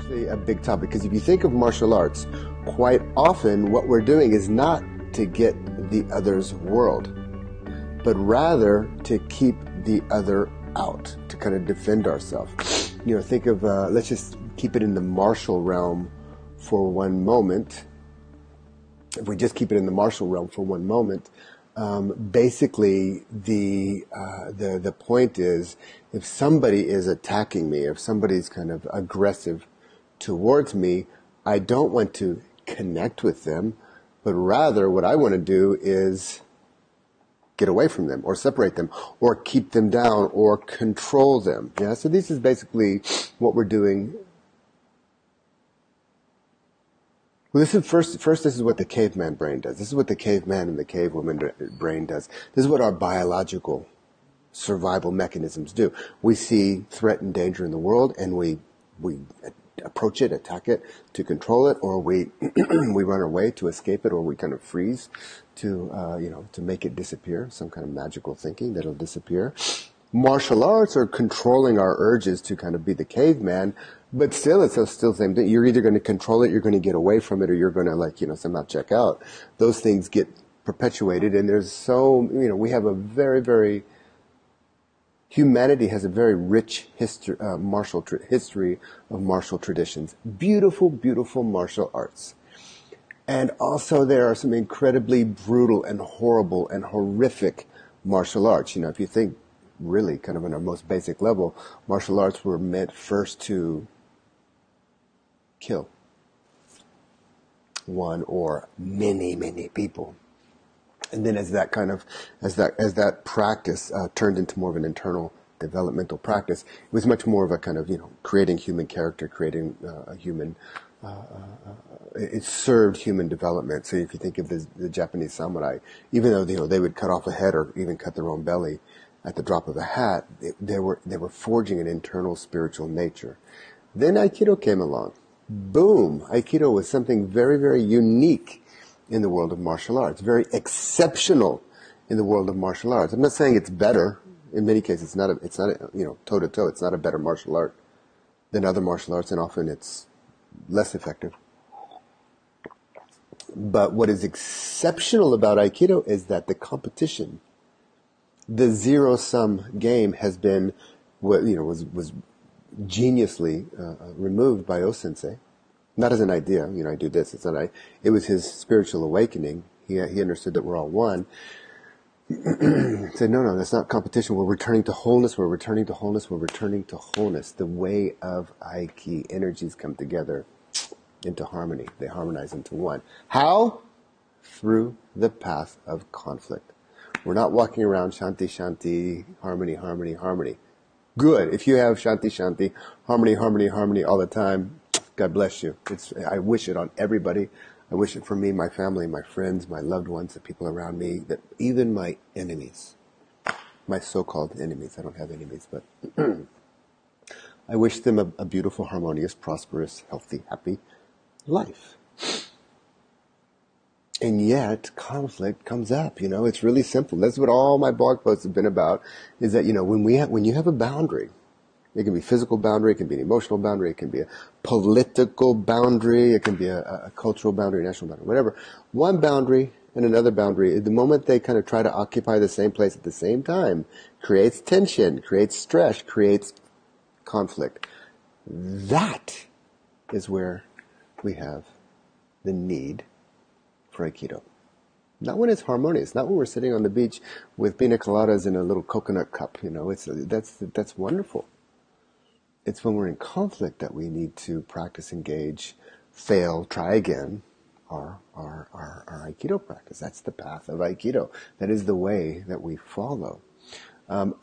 Actually a big topic, because if you think of martial arts, quite often what we're doing is not to get the other's world, but rather to keep the other out, to kind of defend ourselves. You know, think of, let's just keep it in the martial realm for one moment. If we just keep it in the martial realm for one moment, basically the point is, if somebody is attacking me, if somebody's kind of aggressive towards me, I don't want to connect with them, but rather what I want to do is get away from them, or separate them, or keep them down, or control them. Yeah, so this is basically what we're doing. Well, this is first, this is what the caveman brain does. This is what the caveman and the cavewoman brain does. This is what our biological survival mechanisms do. We see threat and danger in the world, and we approach it, attack it to control it, or we we run away to escape it, or we kind of freeze to to make it disappear. Some kind of magical thinking that it'll disappear. Martial arts are controlling our urges to kind of be the caveman, but still, it's still the same thing. You're either going to control it, you're going to get away from it, or you're going to somehow check out. Those things get perpetuated, and there's we have a very humanity has a very rich history, history of martial traditions. Beautiful, beautiful martial arts. And also there are some incredibly brutal and horrible and horrific martial arts. You know, if you think really kind of on a most basic level, martial arts were meant first to kill one or many people. And then as that practice turned into more of an internal developmental practice, it was much more of a kind of, creating human character, creating a human, it served human development. So if you think of the Japanese samurai, even though, they would cut off a head or even cut their own belly at the drop of a hat, they were forging an internal spiritual nature. Then Aikido came along. Boom! Aikido was something very unique in the world of martial arts, very exceptional in the world of martial arts. I'm not saying it's better. In many cases, it's not toe to toe. It's not a better martial art than other martial arts, and often it's less effective. But what is exceptional about Aikido is that the competition, the zero-sum game, has been was geniusly removed by O-sensei. Not as an idea, I do this. It was his spiritual awakening. He understood that we're all one. He said, no, that's not competition. We're returning to wholeness. We're returning to wholeness. We're returning to wholeness. The way of Aiki, energies come together into harmony. They harmonize into one. How? Through the path of conflict. We're not walking around shanti, shanti, harmony, harmony, harmony. Good. If you have shanti, shanti, harmony, harmony, harmony all the time, God bless you. I wish it on everybody. I wish it for me, my family, my friends, my loved ones, the people around me, that even my enemies, my so-called enemies, I don't have enemies, but I wish them a beautiful, harmonious, prosperous, healthy, happy life. And yet, conflict comes up, it's really simple. That's what all my blog posts have been about, is that, when you have a boundary, it can be a physical boundary, it can be an emotional boundary, it can be a political boundary, it can be a cultural boundary, national boundary, whatever. One boundary and another boundary, the moment they kind of try to occupy the same place at the same time, creates tension, creates stress, creates conflict. That is where we have the need for Aikido. Not when it's harmonious, not when we're sitting on the beach with pina coladas in a little coconut cup, that's wonderful. It's when we're in conflict that we need to practice, engage, fail, try again, our Aikido practice. That's the path of Aikido. That is the way that we follow.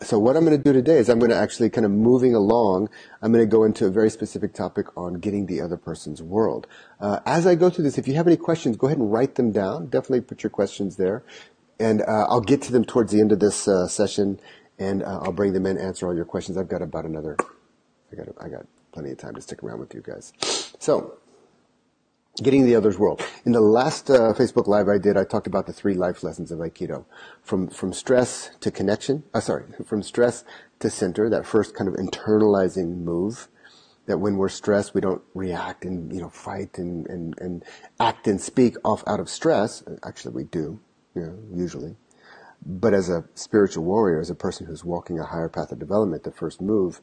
So what I'm going to do today is I'm going to actually kind of moving along, I'm going to go into a very specific topic on getting the other person's world. As I go through this, if you have any questions, go ahead and write them down. Definitely put your questions there. And I'll get to them towards the end of this session, and I'll bring them in, answer all your questions. I've got about I got plenty of time to stick around with you guys. So, getting the other's world. In the last Facebook Live I did, I talked about the 3 life lessons of Aikido. From stress to connection, from stress to center, that first kind of internalizing move. That when we're stressed, we don't react and, fight and act and speak out of stress. Actually, we do, usually. But as a spiritual warrior, as a person who's walking a higher path of development, the first move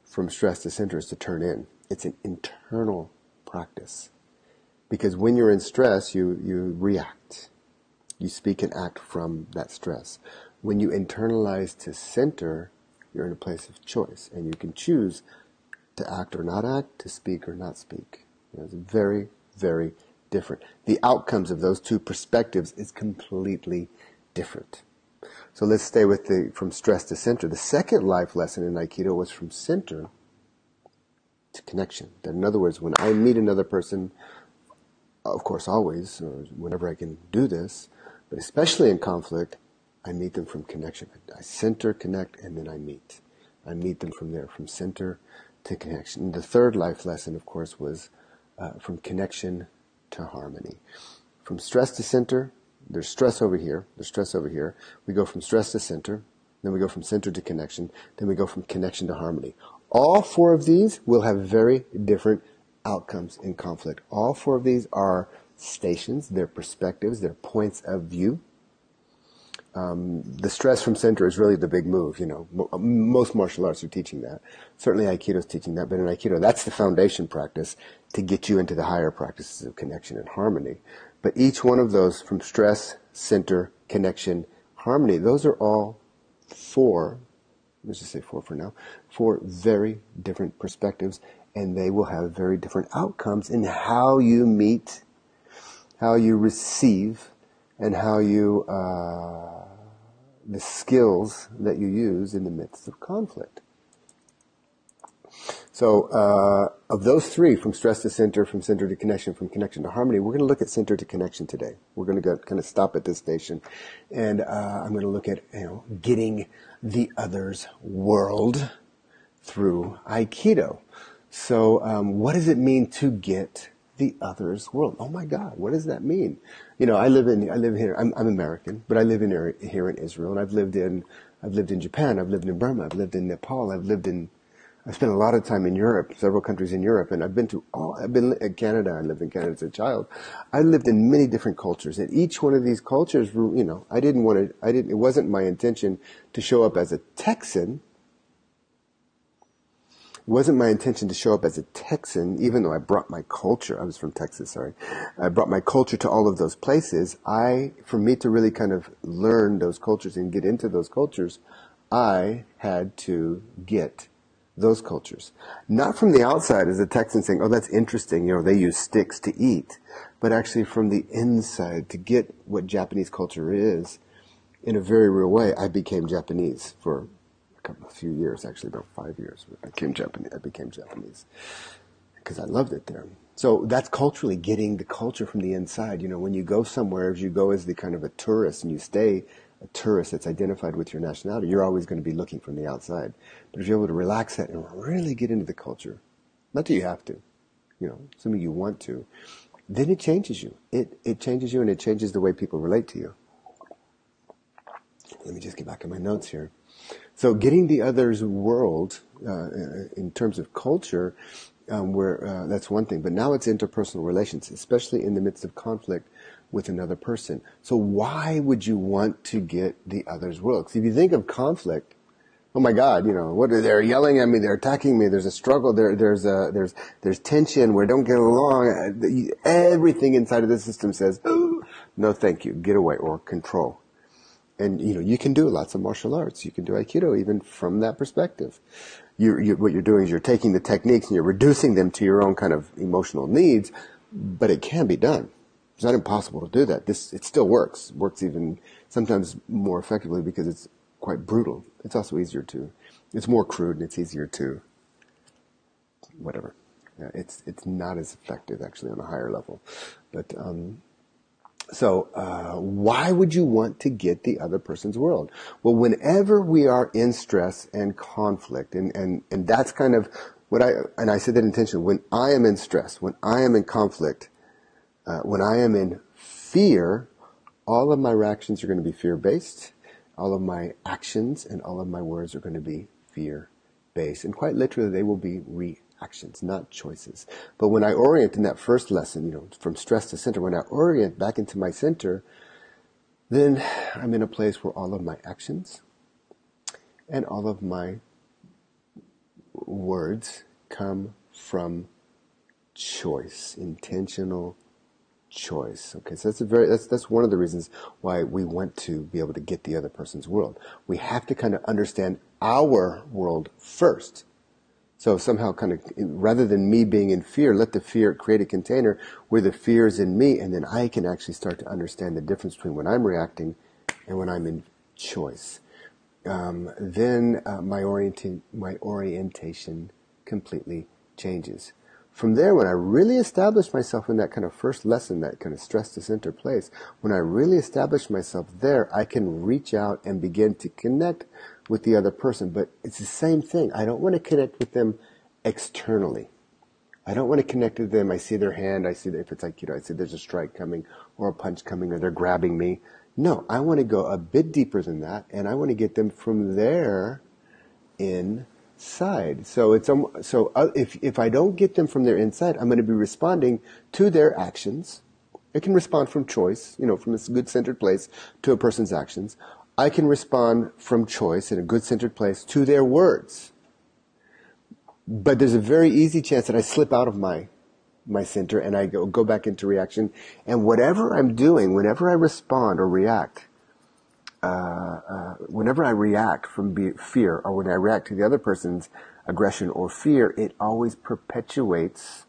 from stress to center is to turn in. It's an internal practice. Because when you're in stress, you react. You speak and act from that stress. When you internalize to center, you're in a place of choice. And you can choose to act or not act, to speak or not speak. It's very, very different. The outcomes of those two perspectives is completely different. So let's stay with from stress to center. The second life lesson in Aikido was from center to connection. That in other words, when I meet another person, of course always, or whenever I can do this, but especially in conflict, I meet them from connection. I center, connect, and then I meet. I meet them from there, from center to connection. And the third life lesson, of course, was from connection to harmony. From stress to center, there's stress over here, there's stress over here. We go from stress to center, then we go from center to connection, then we go from connection to harmony. All four of these will have very different outcomes in conflict. All four of these are stations, they're perspectives, they're points of view. The stress from center is really the big move, Most martial arts are teaching that. Certainly Aikido is teaching that, but in Aikido, that's the foundation practice to get you into the higher practices of connection and harmony. But each one of those, from stress, center, connection, harmony, those are all four, let's just say four for now, four very different perspectives, and they will have very different outcomes in how you meet, how you receive, and how you, the skills that you use in the midst of conflict. So, of those three, from stress to center, from center to connection, from connection to harmony, we're going to look at center to connection today. We're going to kind of stop at this station, and I'm going to look at, getting the other's world through Aikido. So, what does it mean to get the other's world? Oh my God, what does that mean? I live here. I'm American, but I live here in Israel, and I've lived in Japan, I've lived in Burma, I've lived in Nepal, I've spent a lot of time in Europe, several countries in Europe, and I've been in Canada. I lived in Canada as a child. I lived in many different cultures, and each one of these cultures, it wasn't my intention to show up as a Texan. It wasn't my intention to show up as a Texan, even though I brought my culture. I was from Texas, sorry. I brought my culture to all of those places. For me to really kind of learn those cultures and get into those cultures, I had to get those cultures. Not from the outside as a Texan saying, oh, that's interesting, they use sticks to eat. But actually from the inside to get what Japanese culture is in a very real way. I became Japanese for a few years, actually about 5 years. I became Japanese because I loved it there. So that's culturally getting the culture from the inside. When you go somewhere, if you go as the kind of a tourist and you stay a tourist that's identified with your nationality, you're always going to be looking from the outside. But if you're able to relax that and really get into the culture, not that you have to, assuming you want to, then it changes you. It changes you, and it changes the way people relate to you. Let me just get back in my notes here. So getting the other's world, in terms of culture, that's one thing. But now it's interpersonal relations, especially in the midst of conflict with another person. So why would you want to get the other's world? Because if you think of conflict, oh my God, they're yelling at me, they're attacking me, there's a struggle, there's tension, we don't get along. Everything inside of the system says, oh, no thank you, get away, or control. And, you can do lots of martial arts. You can do Aikido even from that perspective. What you're doing is you're taking the techniques and you're reducing them to your own kind of emotional needs, but it can be done. It's not impossible to do that. It still works. It works even sometimes more effectively because it's quite brutal. It's also it's more crude and it's easier to, whatever. Yeah, it's not as effective actually on a higher level. But, So why would you want to get the other person's world? Well, whenever we are in stress and conflict, and that's kind of and I said that intentionally, when I am in stress, when I am in conflict, when I am in fear, all of my reactions are going to be fear-based. All of my actions and all of my words are going to be fear based. And quite literally, they will be reactions, not choices. But when I orient in that first lesson, from stress to center, when I orient back into my center, then I'm in a place where all of my actions and all of my words come from choice, intentional choice. Okay, so that's one of the reasons why we want to be able to get the other person's world. We have to kind of understand our world first. So somehow rather than me being in fear, let the fear create a container where the fear is in me, and then I can actually start to understand the difference between when I'm reacting and when I'm in choice. Then my orientation completely changes. From there, when I really establish myself in that kind of first lesson, that kind of stress to center place, when I really establish myself there, I can reach out and begin to connect with the other person. But it's the same thing. I don't want to connect with them externally. I don't want to connect with them. I see their hand. I see that if it's Aikido, I see there's a strike coming or a punch coming or they're grabbing me. No, I want to go a bit deeper than that, and I want to get them from there inside. So if I don't get them from their inside, I'm going to be responding to their actions. I can respond from choice, from a good centered place to a person's actions. I can respond from choice in a good centered place to their words. But there's a very easy chance that I slip out of my center and I go back into reaction. And whatever I'm doing, whenever I respond or react, whenever I react from fear or when I react to the other person's aggression or fear, it always perpetuates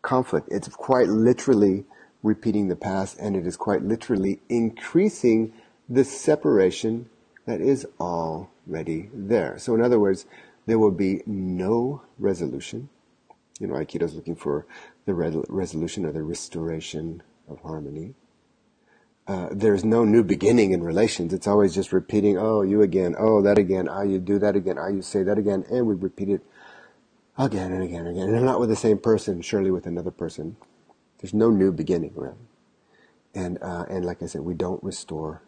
conflict. It's quite literally repeating the past, and it is quite literally increasing the separation that is already there. So in other words, there will be no resolution. Aikido is looking for the resolution or the restoration of harmony. There's no new beginning in relations. It's always just repeating, oh, you again, oh, that again, ah, you do that again, ah, you say that again, and we repeat it again and again and again. And not with the same person, surely with another person. There's no new beginning, right? And like I said, we don't restore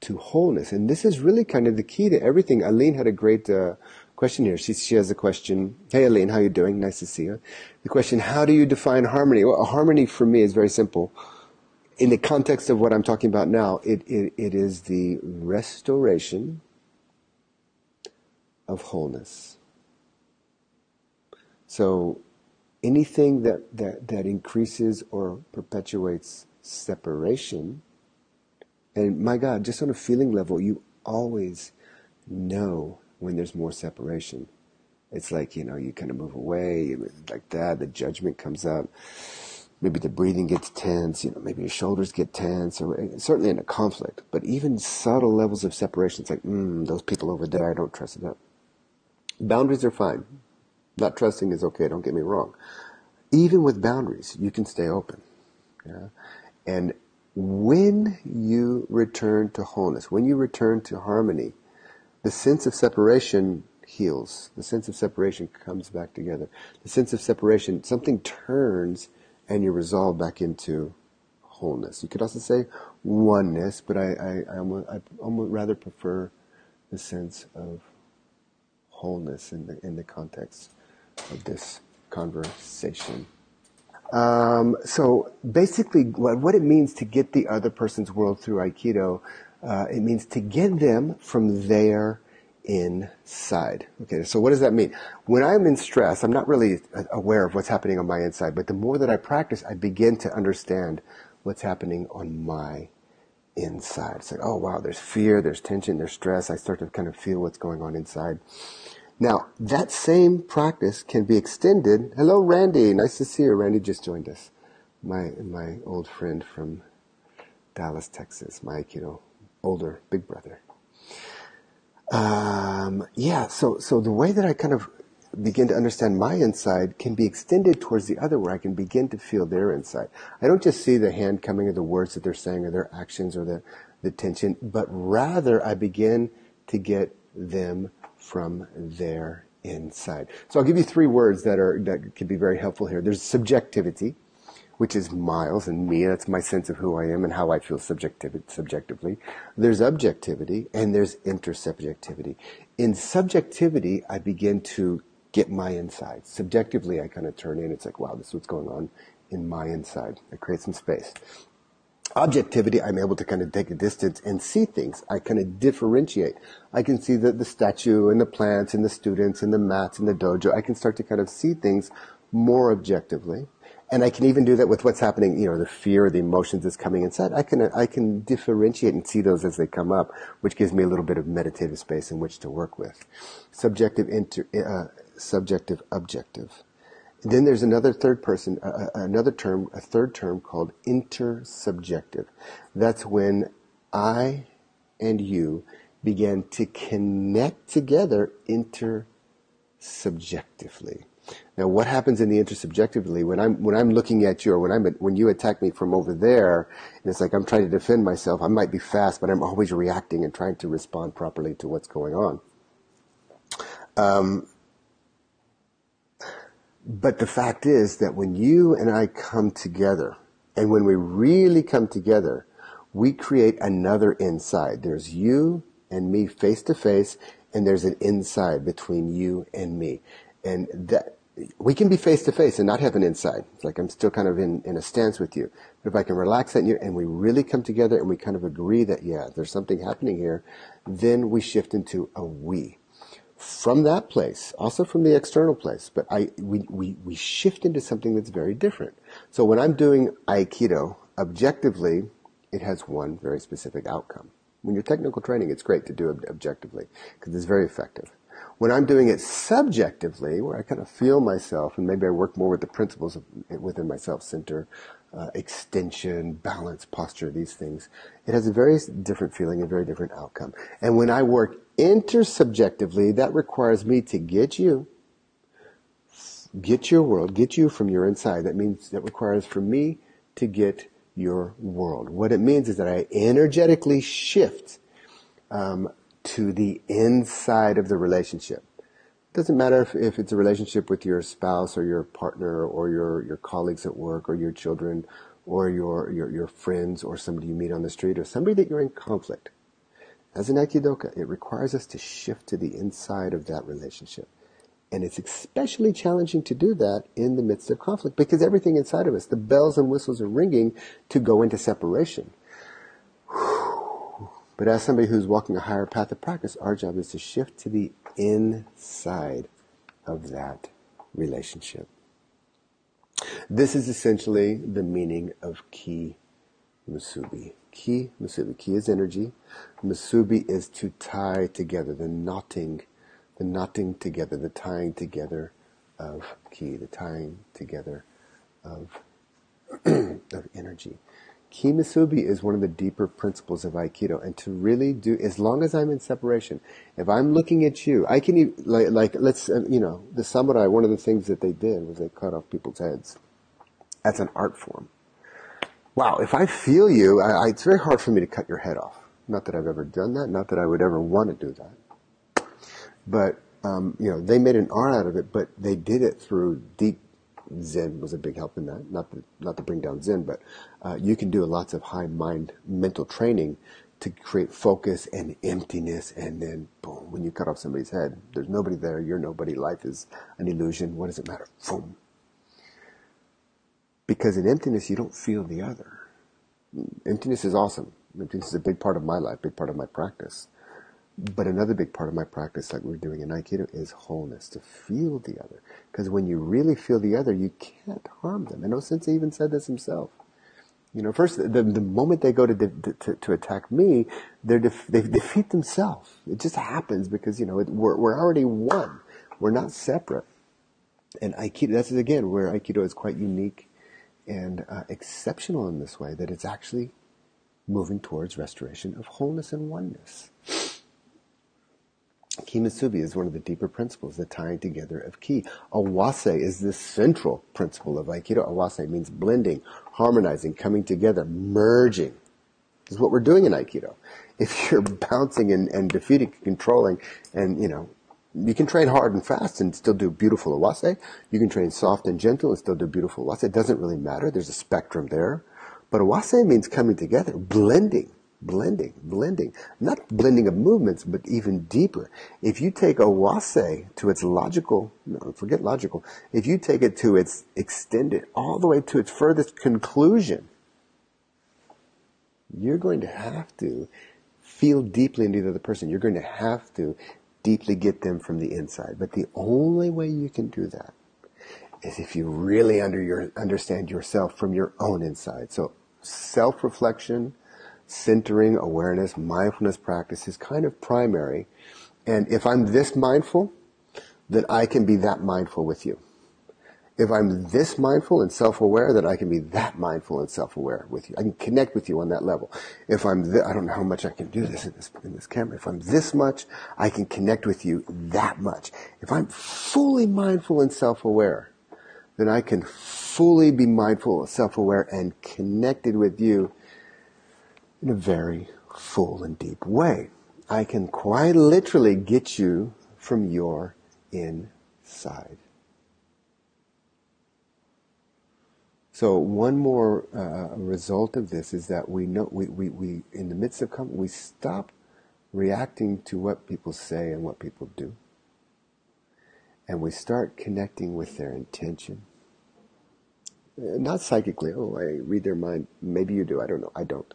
to wholeness. And this is really kind of the key to everything. Aline had a great question here. She has a question. Hey, Aline, how you doing? Nice to see you. The question, how do you define harmony? Well, harmony for me is very simple. In the context of what I'm talking about now, it is the restoration of wholeness. So anything that increases or perpetuates separation, and my God, just on a feeling level, you always know when there's more separation. It's like, you kind of move away, like that, the judgment comes up. Maybe the breathing gets tense, maybe your shoulders get tense, or certainly in a conflict. But even subtle levels of separation, it's like, those people over there, I don't trust them. Boundaries are fine. Not trusting is okay, don't get me wrong. Even with boundaries, you can stay open. Yeah? And when you return to wholeness, when you return to harmony, the sense of separation heals. The sense of separation comes back together. The sense of separation, something turns and you resolve back into wholeness. You could also say oneness, but I almost rather prefer the sense of wholeness in the context of this conversation. So basically, what it means to get the other person's world through Aikido, it means to get them from their inside. Okay, so what does that mean? When I'm in stress, I'm not really aware of what's happening on my inside, but the more that I practice, I begin to understand what's happening on my inside. It's like, oh wow, there's fear, there's tension, there's stress. I start to kind of feel what's going on inside. Now, that same practice can be extended. Hello, Randy. Nice to see you. Randy just joined us. My old friend from Dallas, Texas. My Aikido older big brother. So the way that I kind of begin to understand my inside can be extended towards the other, where I can begin to feel their inside. I don't just see the hand coming or the words that they're saying or their actions or the tension, but rather I begin to get them from their inside. So I'll give you three words that can be very helpful here. There's subjectivity, which is miles and me. That's my sense of who I am and how I feel subjectively. There's objectivity and there's intersubjectivity. In subjectivity, I begin to get my inside. Subjectively, I kind of turn in. It's like, wow, this is what's going on in my inside. I create some space. Objectivity, I'm able to kind of take a distance and see things. I kind of differentiate. I can see the statue and the plants and the students and the mats and the dojo. I can start to kind of see things more objectively. And I can even do that with what's happening, the fear, the emotions that's coming inside. I can differentiate and see those as they come up, which gives me a little bit of meditative space in which to work with. Subjective, subjective, objective. Then there's another third term called intersubjective. That's when I and you began to connect together intersubjectively. Now, what happens in the intersubjectively when I'm looking at you, or when you attack me from over there, and it's like I'm trying to defend myself. I might be fast, but I'm always reacting and trying to respond properly to what's going on. But the fact is that when you and I come together, and when we really come together, we create another inside. There's you and me face to face, and there's an inside between you and me. And that we can be face to face and not have an inside. It's like I'm still kind of in a stance with you. But if I can relax that and we really come together and we kind of agree that, yeah, there's something happening here, then we shift into a we. From that place, also from the external place, but we shift into something that's very different. So when I'm doing Aikido, objectively, it has one very specific outcome. When you're technical training, it's great to do it objectively because it's very effective. When I'm doing it subjectively, where I kind of feel myself, and maybe I work more with the principles within myself, center, extension, balance, posture, these things, it has a very different feeling, a very different outcome. And when I work intersubjectively, that requires me to get your world, get you from your inside. That requires for me to get your world. What it means is that I energetically shift to the inside of the relationship. It doesn't matter if it's a relationship with your spouse or your partner or your colleagues at work or your children or your friends or somebody you meet on the street or somebody that you're in conflict. As an Aikidoka, it requires us to shift to the inside of that relationship. And it's especially challenging to do that in the midst of conflict because everything inside of us, the bells and whistles are ringing to go into separation. But as somebody who's walking a higher path of practice, our job is to shift to the inside of that relationship. This is essentially the meaning of ki musubi. Ki musubi. Ki is energy. Musubi is to tie together, the knotting together, the tying together of ki, the tying together of energy. Ki musubi is one of the deeper principles of Aikido, and to really do, as long as I'm in separation, if I'm looking at you, I can, the samurai, one of the things that they did was they cut off people's heads. That's an art form. Wow, if I feel you, it's very hard for me to cut your head off. Not that I've ever done that, not that I would ever want to do that. But, they made an art out of it, but they did it through deep Zen was a big help in that. Not to bring down Zen, but you can do lots of high mind mental training to create focus and emptiness, and then boom, when you cut off somebody's head, there's nobody there, you're nobody, life is an illusion, what does it matter? Boom. Because in emptiness you don't feel the other. Emptiness is awesome. Emptiness is a big part of my life, big part of my practice. But another big part of my practice, like we're doing in Aikido, is wholeness, to feel the other. Because when you really feel the other, you can't harm them. And No-sensei even said this himself. First, the moment they go to attack me, they defeat themselves. It just happens because, we're already one. We're not separate. And Aikido, that's again where Aikido is quite unique and exceptional in this way, that it's actually moving towards restoration of wholeness and oneness. Ki musubi is one of the deeper principles, the tying together of ki. Awase is the central principle of Aikido. Awase means blending, harmonizing, coming together, merging. This is what we're doing in Aikido. If you're bouncing and defeating, controlling, and, You can train hard and fast and still do beautiful awase. You can train soft and gentle and still do beautiful awase. It doesn't really matter. There's a spectrum there. But awase means coming together, blending. Not blending of movements, but even deeper. If you take awase to its logical, no, forget logical, if you take it to its extended, all the way to its furthest conclusion, you're going to have to feel deeply into the other person. You're going to have to deeply get them from the inside. But the only way you can do that is if you really understand yourself from your own inside. So self-reflection, centering, awareness, mindfulness practice is kind of primary. And if I'm this mindful, then I can be that mindful with you. If I'm this mindful and self-aware, then I can be that mindful and self-aware with you. I can connect with you on that level. If I'm I don't know how much I can do this in this camera. If I'm this much, I can connect with you that much. If I'm fully mindful and self-aware, then I can fully be mindful, self-aware, and connected with you in a very full and deep way. I can quite literally get you from your inside. So one more result of this is that we know we in the midst of we stop reacting to what people say and what people do, and we start connecting with their intention. Not psychically. Oh, I read their mind. Maybe you do. I don't know. I don't.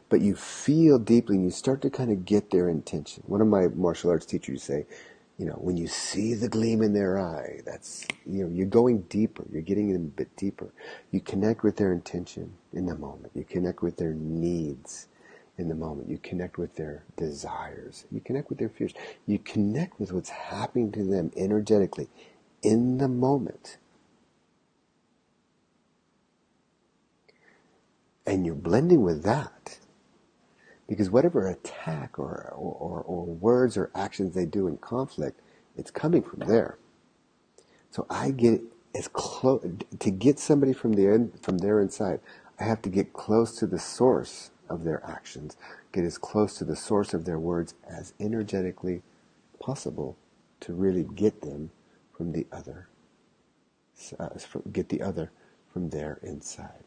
But you feel deeply, and you start to kind of get their intention. One of my martial arts teachers say, when you see the gleam in their eye, that's, you're going deeper. You're getting in a bit deeper. You connect with their intention in the moment. You connect with their needs in the moment. You connect with their desires. You connect with their fears. You connect with what's happening to them energetically in the moment. And you're blending with that. Because whatever attack or words or actions they do in conflict, it's coming from there. So I get as close to get somebody from their inside. I have to get close to the source of their actions, get as close to the source of their words as energetically possible to really get them from the other, get the other from their inside.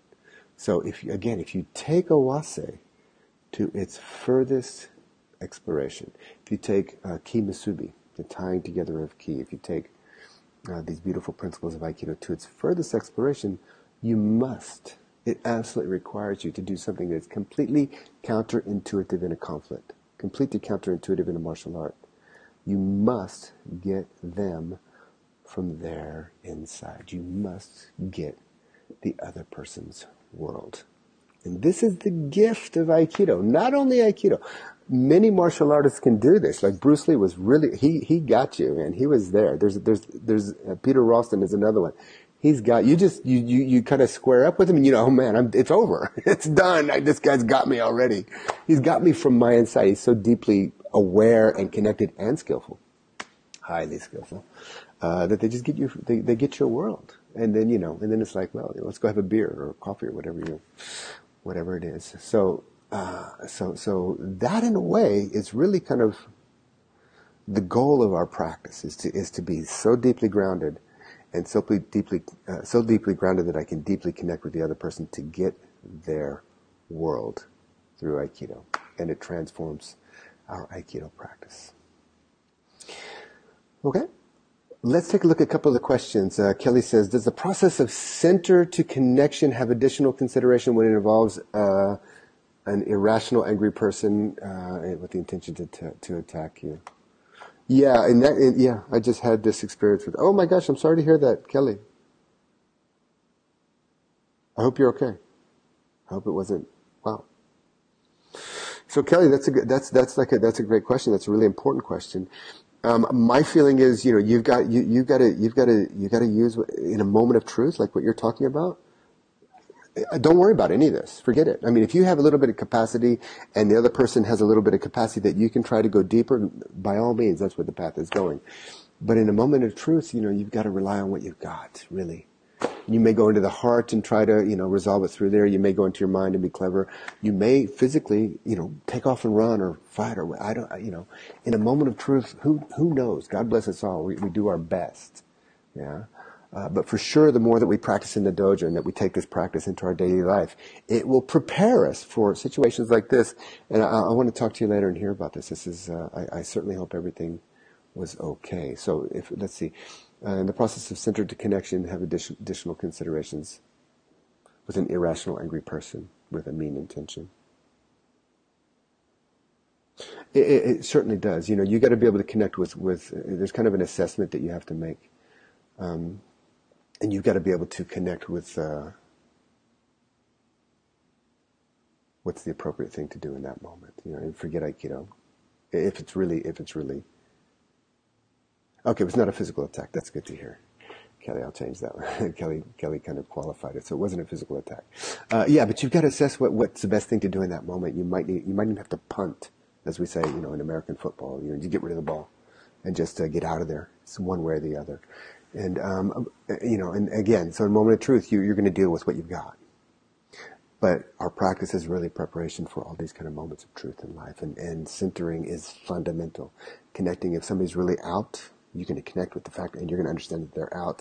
So if you take awase to its furthest exploration, if you take ki musubi, the tying together of ki, if you take these beautiful principles of Aikido to its furthest exploration, it absolutely requires you to do something that's completely counterintuitive in a conflict, completely counterintuitive in a martial art. You must get them from their inside. You must get the other person's world. And this is the gift of Aikido. Not only Aikido. Many martial artists can do this. Like Bruce Lee was really, he got you, man. He was there. There's Peter Ralston is another one. He's got, you kind of square up with him and oh man, it's over. It's done. This guy's got me already. He's got me from my inside. He's so deeply aware and connected and skillful. Highly skillful. That they just get you, they get your world. And then, and then it's like, well, let's go have a beer or coffee or whatever it is. So that in a way is really kind of the goal of our practice is to be so deeply grounded and so deeply grounded that I can deeply connect with the other person to get their world through Aikido. And it transforms our Aikido practice. Okay. Let's take a look at a couple of the questions. Kelly says, does the process of center to connection have additional consideration when it involves an irrational, angry person with the intention to attack you? Yeah, I just had this experience with. Oh my gosh, I'm sorry to hear that, Kelly. I hope you're okay. I hope it wasn't. Wow. So Kelly, that's a great question. That's a really important question. My feeling is, you've got to use in a moment of truth, like what you're talking about. Don't worry about any of this. Forget it. I mean, if you have a little bit of capacity and the other person has a little bit of capacity that you can try to go deeper, by all means, that's where the path is going. But in a moment of truth, you've got to rely on what you've got, really. You may go into the heart and try to, resolve it through there. You may go into your mind and be clever. You may physically, take off and run or fight or I don't, in a moment of truth, who knows? God bless us all. We do our best. Yeah. But for sure, the more that we practice in the dojo and that we take this practice into our daily life, it will prepare us for situations like this. And I want to talk to you later and hear about this. This is, I certainly hope everything was okay. So let's see. In the process of centered to connection, have additional considerations with an irrational, angry person with a mean intention. It certainly does. You got to be able to connect with, there's kind of an assessment that you have to make. And you've got to be able to connect with what's the appropriate thing to do in that moment. And forget Aikido. If it's really, okay, it was not a physical attack. That's good to hear. Kelly, I'll change that one. Kelly kind of qualified it, so it wasn't a physical attack. Yeah, but you've got to assess what's the best thing to do in that moment. You might even have to punt, as we say, in American football. You get rid of the ball and just get out of there. It's one way or the other. And, and again, so in a moment of truth, you're going to deal with what you've got. But our practice is really preparation for all these kind of moments of truth in life. And centering is fundamental. Connecting, if somebody's really out, you're going to connect with the fact, and you're going to understand that they're out.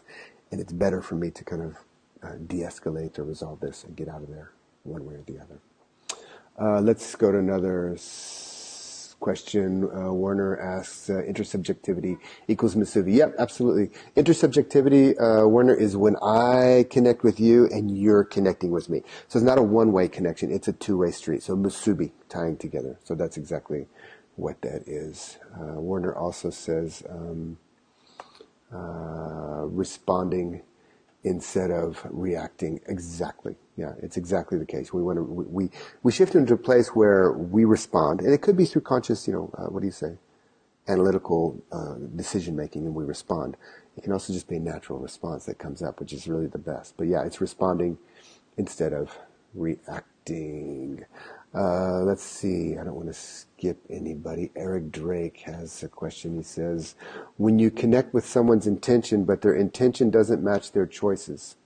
And it's better for me to kind of de-escalate or resolve this and get out of there one way or the other. Let's go to another question. Werner asks, intersubjectivity equals Masuvi. Yep, absolutely. Intersubjectivity, Werner, is when I connect with you and you're connecting with me. So it's not a one-way connection. It's a two-way street. So Masubi, tying together. So that's exactly what that is. Werner also says responding instead of reacting. Exactly. Yeah, it's exactly the case. We shift into a place where we respond, and it could be through conscious, what do you say, analytical decision making, and we respond. It can also just be a natural response that comes up, which is really the best. But yeah, it's responding instead of reacting. Let's see. I don't want to skip anybody. Eric Drake has a question. He says, when you connect with someone's intention, but their intention doesn't match their choices,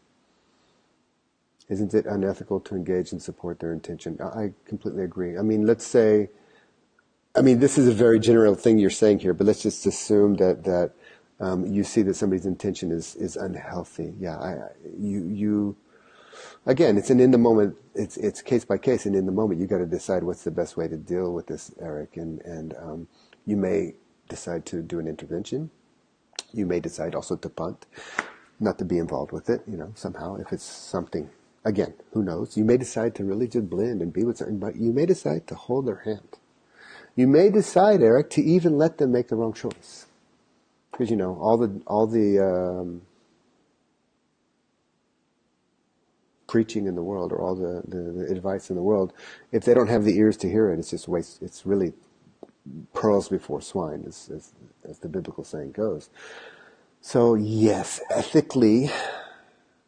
isn't it unethical to engage and support their intention? I completely agree. Let's say, this is a very general thing you're saying here, but let's just assume that you see that somebody's intention is unhealthy. Yeah, again, it's an in the moment. It's case by case, and in the moment, you got to decide what's the best way to deal with this, Eric. And you may decide to do an intervention. You may decide also to punt, not to be involved with it. Somehow, if it's something. Again, who knows? You may decide to really just blend and be with something, but you may decide to hold their hand. You may decide, Eric, to even let them make the wrong choice, because all the preaching in the world, or all the advice in the world, if they don't have the ears to hear it, it's just waste. It's really pearls before swine, as the biblical saying goes. So yes, ethically.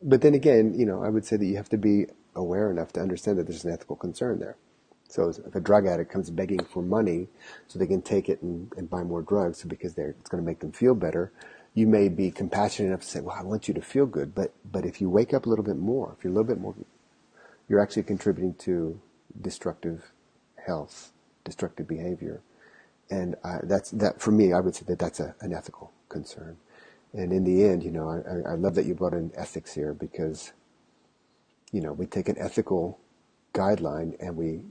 But then again, I would say that you have to be aware enough to understand that there's an ethical concern there. So if a drug addict comes begging for money so they can take it and buy more drugs because it's going to make them feel better, you may be compassionate enough to say, well, I want you to feel good. But if you wake up a little bit more, if you're a little bit more, you're actually contributing to destructive health, destructive behavior. And that for me, I would say that that's an ethical concern. And in the end, I love that you brought in ethics here, because, we take an ethical guideline and we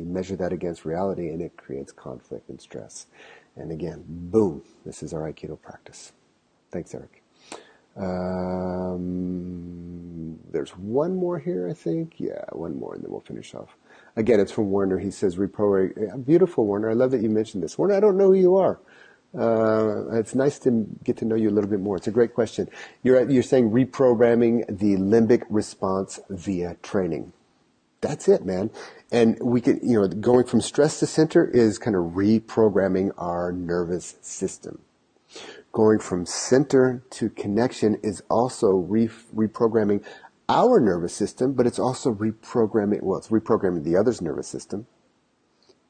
measure that against reality, and it creates conflict and stress. And again, boom, this is our Aikido practice. Thanks, Eric. There's one more here, I think. Yeah, one more, and then we'll finish off. Again, it's from Werner. He says, beautiful, Werner. I love that you mentioned this. Werner, I don't know who you are. It's nice to get to know you a little bit more. It's a great question. You're saying reprogramming the limbic response via training. That's it, man. And we can, going from stress to center is kind of reprogramming our nervous system. Going from center to connection is also reprogramming our nervous system, but it's also reprogramming the other's nervous system,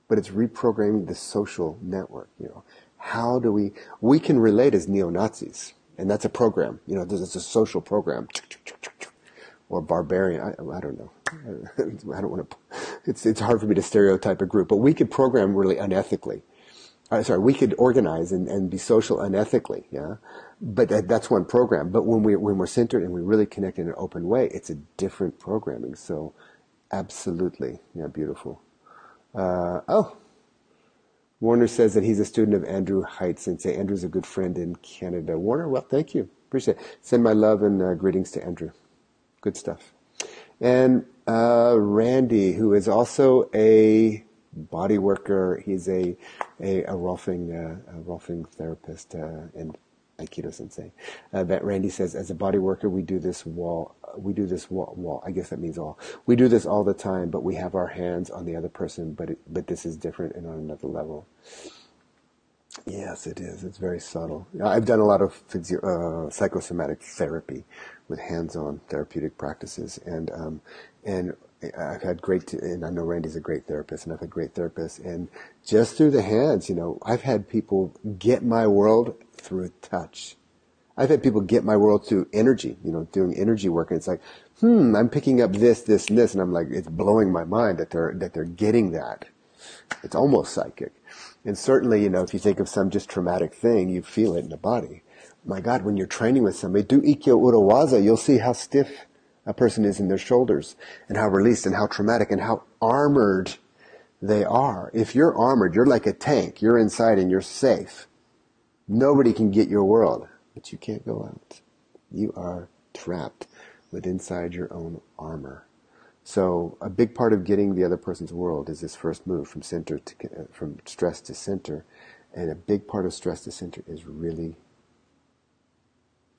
but it's reprogramming the social network. How do we can relate as neo-Nazis, and that's a program. There's a social program. or barbarian. I don't know. I don't want to. It's hard for me to stereotype a group, but we could program really unethically. We could organize and be social unethically, yeah. But that's one program. But when we're centered and we really connect in an open way, it's a different programming. So, absolutely, yeah, beautiful. Warner says that he's a student of Andrew Haidt Sensei. Andrew's a good friend in Canada. Warner, well, thank you, appreciate it. Send my love and greetings to Andrew. Good stuff. And Randy, who is also a body worker. He's a Rolfing therapist and Aikido sensei. That Randy says, as a body worker, we do this wall. I guess that means all. We do this all the time, but we have our hands on the other person. But this is different and on another level. Yes, it is. It's very subtle. I've done a lot of psychosomatic therapy with hands-on therapeutic practices, and I've had and I know Randy's a great therapist, and I've had great therapists, and just through the hands, I've had people get my world through touch. I've had people get my world through energy, doing energy work, and it's like, I'm picking up this, this, and this, and I'm like, it's blowing my mind that they're getting that. It's almost psychic. And certainly, if you think of some just traumatic thing, you feel it in the body. My God, when you're training with somebody, do Ikkyo Urawaza, you'll see how stiff a person is in their shoulders, and how released, and how traumatic, and how armored they are. If you're armored, you're like a tank. You're inside and you're safe. Nobody can get your world, but you can't go out. You are trapped inside your own armor. So a big part of getting the other person's world is this first move from stress to center. And a big part of stress to center is really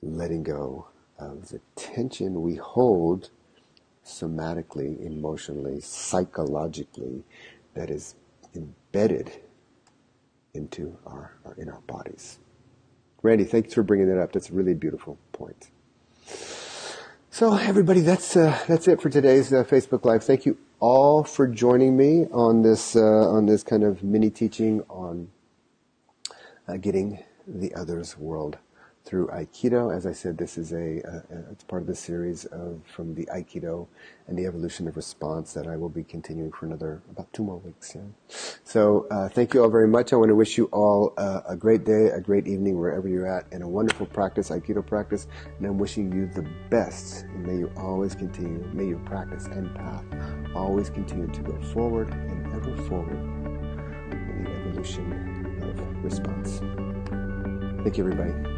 letting go of the tension we hold somatically, emotionally, psychologically, that is embedded into our bodies. Randy, thanks for bringing that up. That's a really beautiful point. So everybody, that's it for today's Facebook Live. Thank you all for joining me on this kind of mini teaching on getting the other's world through Aikido. As I said, this is it's part of the series from the Aikido and the evolution of response that I will be continuing for about 2 more weeks. Yeah. So thank you all very much. I want to wish you all a great day, a great evening wherever you're at, and a wonderful practice, Aikido practice. And I'm wishing you the best. And may you always continue, may your practice and path always continue to go forward and ever forward in the evolution of response. Thank you, everybody.